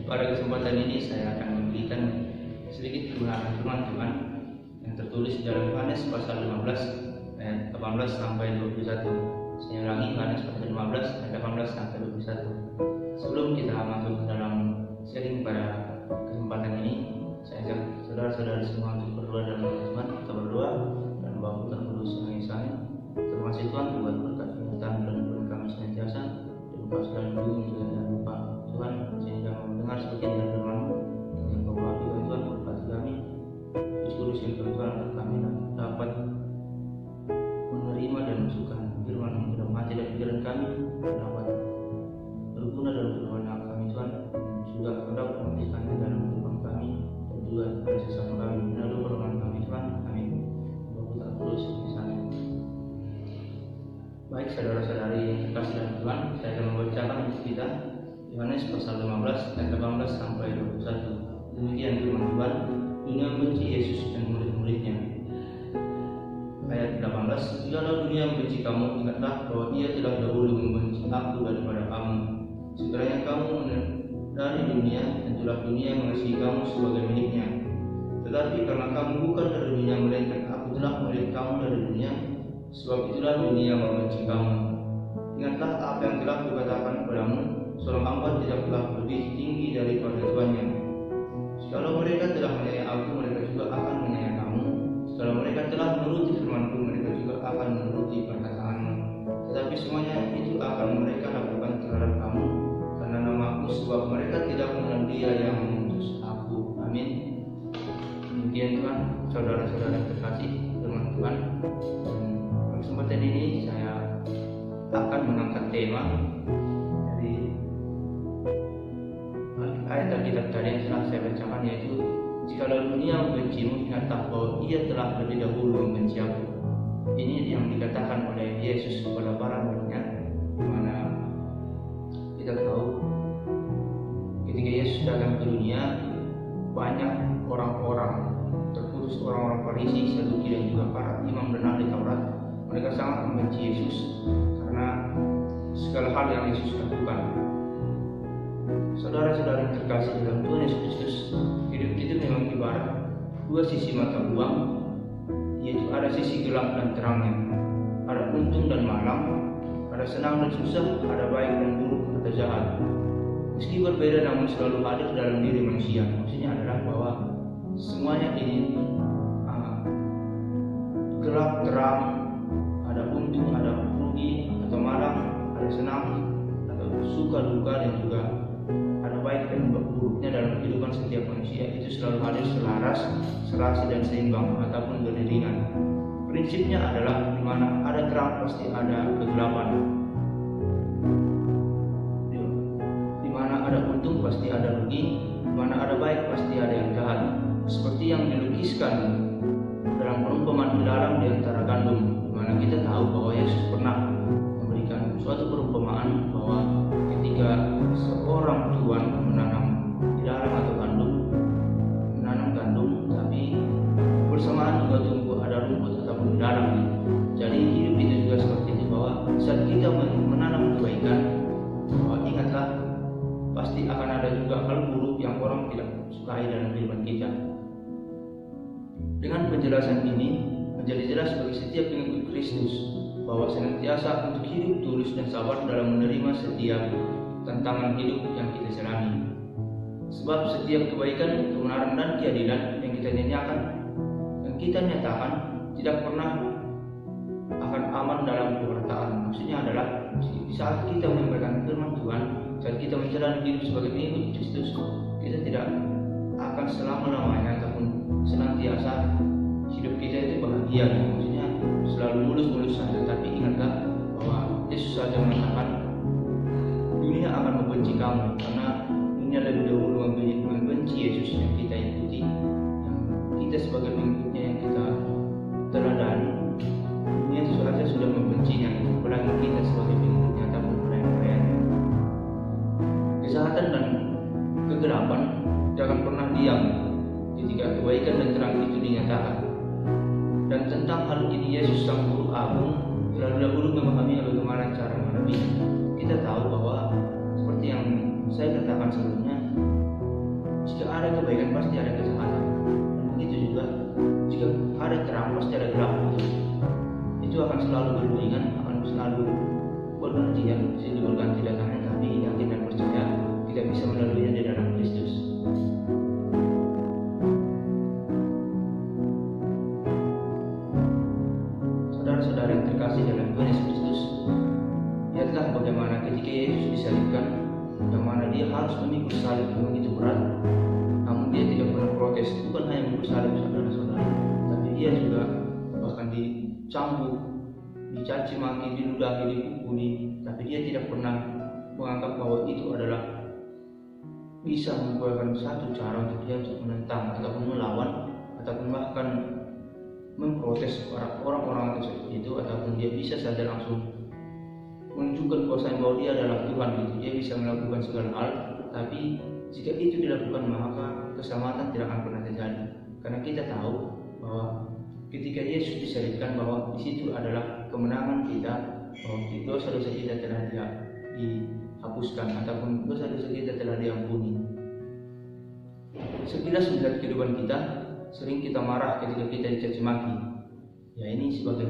Pada kesempatan ini saya akan memberikan sedikit kebenaran firman Tuhan yang tertulis dalam Yohanes pasal 15 ayat 18 sampai 21. Saya ulangi, Yohanes pasal 15 ayat 18 sampai 21. Sebelum kita masuk ke dalam sharing pada kesempatan ini, saya ajak saudara-saudara semua untuk berdoa dalam nama Tuhan. Kita berdoa dan Bapa Tuhan Kudus yang Esa. Terima kasih Tuhan buat berkat firman dan firman kami senantiasa dan pas dalam bumi dan lupa Tuhan sehingga mendengar sebagian dari firman yang Kau bagi Tuhan berkati kami. Kudus yang Tuhan kami dapat menerima dan masukkan firman yang dalam hati dan pikiran kami dapat berguna dalam firman kami Tuhan, juga dapat memberikannya dalam kehidupan kami dan juga pada sesama kami. Melalui permohonan kami Tuhan, amin. Bapak terus di sana. Baik saudara-saudari yang terkasih dalam Tuhan, saya akan membacakan untuk kita Yohanes pasal 15 ayat 18 sampai 21. Demikian firman Tuhan. Dunia membenci Yesus dan murid-muridnya. Ayat 18. Jikalau dunia membenci kamu, ingatlah bahwa Ia telah dahulu membenci aku daripada kamu. Sekiranya kamu dari dunia, tentulah dunia mengasihi kamu sebagai miliknya. Tetapi karena kamu bukan dari dunia, melainkan aku telah memilih kamu dari dunia, sebab itulah dunia membenci kamu. Ingatlah apa yang telah kukatakan kepadamu, seorang hamba tidaklah lebih tinggi daripada tuannya. Jikalau mereka telah menyayangi aku, mereka juga akan menyayangi kamu. Jikalau mereka telah menuruti firman-Ku, mereka juga akan menuruti perkataanmu. Tetapi semuanya itu akan mereka lakukan terhadap kamu, karena nama-Ku, sebab mereka tidak mengenal Dia yang mengutus aku. Amin. Demikian Tuhan, saudara-saudara terkasih firman Tuhan. Pada kesempatan ini saya akan mengangkat tema dari ayat Alkitab tadi yang telah saya bacakan, yaitu jikalau dunia membencimu, ingatlah bahwa Ia telah lebih dahulu membenci aku. Ini yang dikatakan oleh Yesus kepada para muridnya, di mana kita tahu ketika Yesus datang ke dunia, banyak orang-orang terkhusus orang-orang Farisi, Saduki dan juga para imam dan ahli Taurat, mereka sangat membenci Yesus karena segala hal yang Yesus lakukan. Saudara-saudara yang terkasih dalam Tuhan Yesus Kristus, hidup itu memang ibarat dua sisi mata uang, yaitu ada sisi gelap dan terangnya, ada untung dan malam, ada senang dan susah, ada baik dan buruk atau jahat. Meski berbeda namun selalu hadir dalam diri manusia. Maksudnya adalah bahwa semuanya ini gelap, terang, ada untung, ada rugi atau malam, ada senang atau suka duka, dan juga ada baik dan buruknya dalam kehidupan setiap manusia. Itu selalu hadir selaras, serasi dan seimbang ataupun beriringan. Prinsipnya adalah di mana ada terang pasti ada kegelapan, di mana ada untung pasti ada rugi, di mana ada baik pasti ada yang jahat. Seperti yang dilukiskan dalam perumpamaan ilalang di antara gandum, di mana kita tahu bahwa Yesus pernah memberikan suatu perumpamaan bahwa ketika seorang tuan menanam ilalang atau menanam gandum, tapi bersamaan juga tumbuh ada rumput ataupun ilalang. Jadi hidup itu juga seperti itu, bahwa saat kita menanam kebaikan, bahwa ingatlah pasti akan ada juga hal buruk yang orang tidak sukai dalam kehidupan kita. Dengan penjelasan ini menjadi jelas bagi setiap pengikut Kristus bahwa senantiasa untuk hidup tulus dan sabar dalam menerima setiap tantangan hidup yang kita jalani. Sebab setiap kebaikan, kebenaran dan keadilan yang kita nyatakan tidak pernah akan aman dalam pemerintahan. Maksudnya adalah di saat kita menyampaikan firman Tuhan, saat kita menjalani hidup sebagai pengikut Kristus, kita tidak akan selama-lamanya ataupun senantiasa hidup kita itu bahagia. Maksudnya selalu mulus-mulus saja. Tapi ingatlah bahwa Yesus saja mengatakan dunia akan membenci kamu, karena dunia lebih dahulu membenci Yesus yang kita ikuti, yang kita sebagai pengikutnya yang kita teladani. Dunia saja sudah membencinya, apalagi kita sebagai pengikutnya ataupun pelayan-pelayannya. Kejahatan dan kegelapan jangan pernah diam ketika kebaikan dan terang itu dinyatakan. Dan tentang hal ini Yesus sang Guru Agung telah dahulu memahami bagaimana cara menghadapinya. Kita tahu bahwa seperti yang saya katakan sebelumnya, ada kebaikan pasti ada kejahatan. Dan begitu juga jika ada terang pasti ada gelap. Itu akan selalu berulingan, akan selalu bergantian, silih berganti datangnya, tapi yakin dan percaya kita bisa melaluinya di dalam Kristus. Saudara-saudara yang terkasih dalam Tuhan Yesus Kristus, lihatlah bagaimana ketika Yesus disalibkan, yang mana dia harus memikul salib yang begitu berat, namun dia tidak pernah protes. Bukan hanya memikul salib, saudara-saudara, tapi dia juga bahkan dicambuk, dicaci maki, diludahi, dipukuli, tapi dia tidak pernah menganggap bahwa itu adalah bisa merupakan satu cara untuk dia untuk menentang ataupun melawan ataupun bahkan memprotes orang-orang tersebut itu, ataupun dia bisa saja langsung menunjukkan kuasa bahwa dia adalah Tuhan gitu. Dia bisa melakukan segala hal, tapi jika itu dilakukan maka keselamatan tidak akan pernah terjadi. Karena kita tahu bahwa ketika Yesus disalibkan bahwa di situ adalah kemenangan kita, bahwa dosa-dosa kita telah dihapuskan ataupun dosa-dosa kita telah diampuni. Sekilas melihat kehidupan kita, sering kita marah ketika kita dicaci maki. Ya, ini sebagai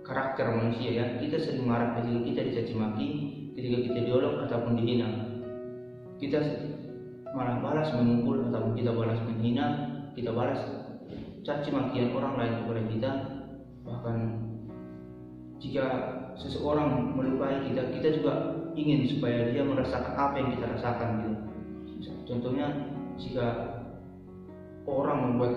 karakter manusia ya. Kita sering marah ketika kita dicaci maki, ketika kita diolok ataupun dihina. Kita malah balas memukul ataupun kita balas menghina, kita balas caci makian orang lain kepada kita. Bahkan jika seseorang melukai kita, kita juga ingin supaya dia merasakan apa yang kita rasakan gitu. Contohnya jika orang membuat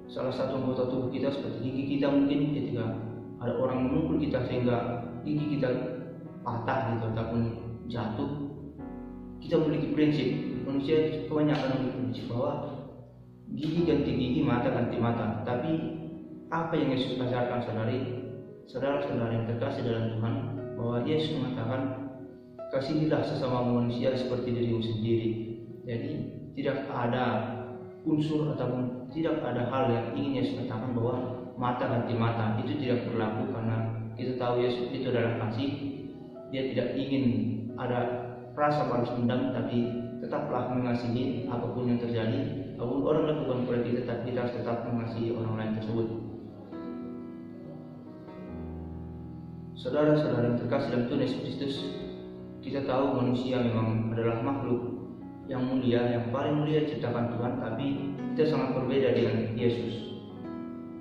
salah satu anggota tubuh kita seperti gigi kita, mungkin ketika ada orang memukul kita sehingga gigi kita patah gitu ataupun jatuh, kita memiliki prinsip, manusia kebanyakan memiliki prinsip bahwa gigi ganti gigi, mata ganti mata. Tapi apa yang Yesus ajarkan saudara-saudara yang terkasih dalam Tuhan, bahwa Yesus mengatakan kasihilah sesama manusia seperti dirimu sendiri. Jadi tidak ada unsur ataupun tidak ada hal yang ingin Yesus katakan bahwa mata ganti mata, itu tidak berlaku. Karena kita tahu Yesus itu adalah kasih. Dia tidak ingin ada rasa balas dendam, tapi tetaplah mengasihi apapun yang terjadi, apapun orang lakukan kepada kita, tapi kita harus tetap mengasihi orang lain tersebut. Saudara-saudara yang terkasih dalam Tuhan Yesus Kristus, kita tahu manusia memang adalah makhluk yang mulia, yang paling mulia diciptakan Tuhan, tapi kita sangat berbeda dengan Yesus.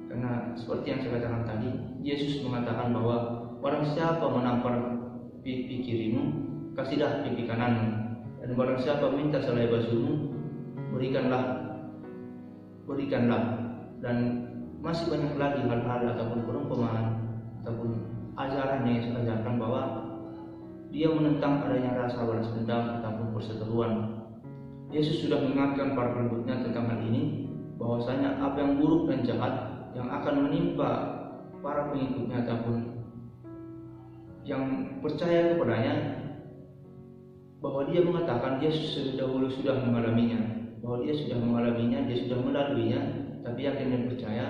Karena seperti yang saya katakan tadi, Yesus mengatakan bahwa barang siapa menampar pipi kirimu, kasihlah pipi kananmu, dan barang siapa minta selai basuhmu, berikanlah. Dan masih banyak lagi hal-hal ataupun perumpamaan ataupun ajaran yang Yesus ajarkan bahwa dia menentang adanya rasa balas dendam ataupun perseteruan. Yesus sudah mengingatkan para pengikutnya tentang hal ini, bahwasanya apa yang buruk dan jahat yang akan menimpa para pengikutnya ataupun yang percaya kepadanya, bahwa dia mengatakan dia dahulu sudah mengalaminya, bahwa dia sudah mengalaminya, dia sudah melaluinya, tapi yakin dan percaya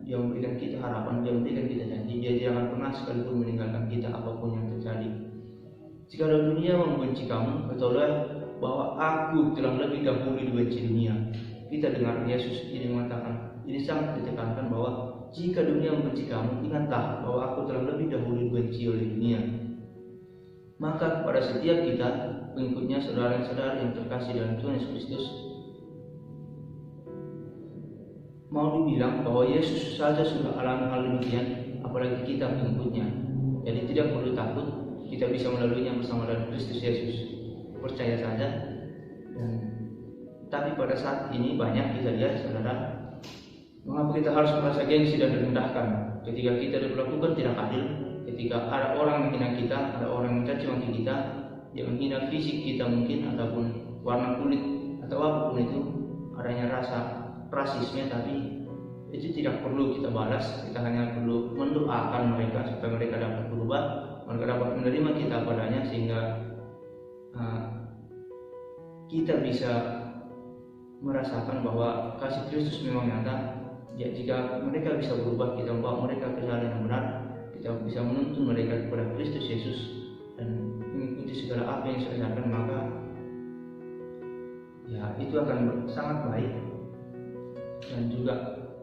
dia memberikan kita harapan, dia memberikan kita janji, dia tidak akan pernah sekalipun meninggalkan kita apapun yang terjadi. Jika dunia membenci kamu, ketahuilah bahwa aku telah lebih dahulu dibenci dunia. Kita dengar Yesus ini mengatakan, ini sangat ditekankan bahwa jika dunia membenci kamu, ingatlah bahwa aku telah lebih dahulu dibenci oleh dunia. Maka kepada setiap kita, pengikutnya, saudara-saudara yang terkasih dalam Tuhan Yesus Kristus, mau dibilang bahwa Yesus saja sudah alami hal demikian, apalagi kita pengikutnya. Jadi tidak perlu takut, kita bisa melaluinya bersama dengan Kristus Yesus. Percaya saja. Tapi pada saat ini banyak kita lihat, saudara, mengapa kita harus merasa gengsi dan direndahkan ketika kita diperlakukan tidak adil, ketika ada orang menghina kita, ada orang mencaci maki kita, dia menghina fisik kita mungkin ataupun warna kulit atau apapun itu, adanya rasa rasisme, tapi itu tidak perlu kita balas. Kita hanya perlu mendoakan mereka supaya mereka dapat berubah, mereka dapat menerima kita padanya, sehingga kita bisa merasakan bahwa kasih Kristus memang nyata. Ya, jika mereka bisa berubah, kita membawa mereka ke jalan yang benar, kita bisa menuntun mereka kepada Kristus Yesus dan mengikuti segala apa yang saya ajarkan, maka ya itu itu akan sangat baik, dan juga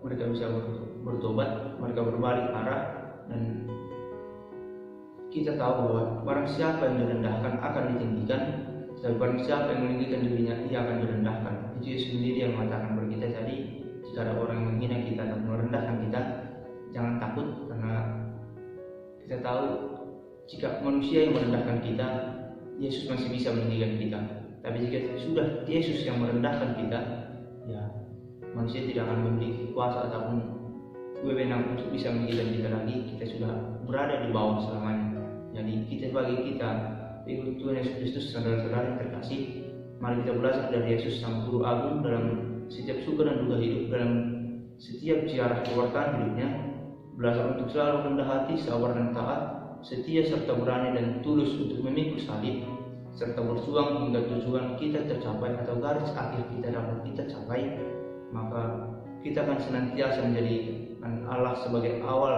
mereka bisa bertobat, mereka berbalik arah, dan kita tahu bahwa barang siapa yang direndahkan akan ditinggikan, dan barang siapa yang meninggikan dirinya ia akan direndahkan. Itu Yesus sendiri yang mengatakan kepada kita. Jadi jika ada orang yang menghina kita dan merendahkan kita, jangan takut, karena kita tahu jika manusia yang merendahkan kita, Yesus masih bisa meninggikan kita. Tapi jika sudah Yesus yang merendahkan kita, ya manusia tidak akan memiliki kuasa ataupun wewenang untuk bisa meninggikan kita lagi. Kita sudah berada di bawah selamanya. Jadi kita bagi kita ikut Tuhan Yesus Kristus, saudara-saudara yang terkasih, mari kita belajar dari Yesus sang guru agung dalam setiap suka dan duka hidup, dalam setiap ziarah keluarkan hidupnya. Belajar untuk selalu rendah hati, sabar dan taat, setia serta berani dan tulus untuk memikul salib, serta berjuang hingga tujuan kita tercapai atau garis akhir kita dapat kita capai. Maka kita akan senantiasa menjadikan Allah sebagai awal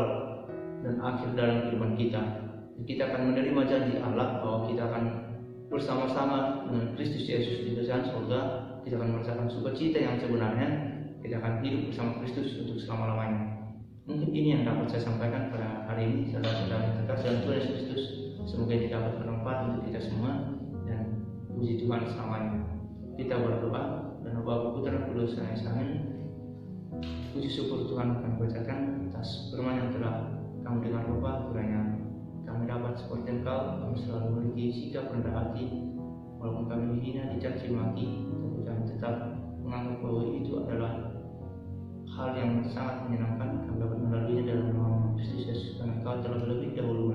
dan akhir dalam kehidupan kita. Kita akan menerima janji Allah bahwa kita akan bersama-sama dengan Kristus Yesus di kerajaan surga. Kita akan merasakan sukacita yang sebenarnya. Kita akan hidup bersama Kristus untuk selama-lamanya. Mungkin ini yang dapat saya sampaikan pada hari ini, saudara-saudara yang terkasih dalam Tuhan Yesus Kristus. Semoga ini dapat bermanfaat untuk kita semua, dan puji Tuhan selamanya. Kita berdoa. Dan Bapa, Putra, Kudus, dan Amin. Puji syukur Tuhan akan bacakan atas firman yang telah kami dengar Bapa. Kiranya kami dapat seperti Engkau, kami selalu memiliki sikap rendah hati, walaupun kami dihina, dicaci maki, tapi kami tetap menganggap bahwa itu adalah hal yang sangat menyenangkan. Kami dapat melaluinya dalam nama Kristus Yesus, karena Engkau telah lebih dahulu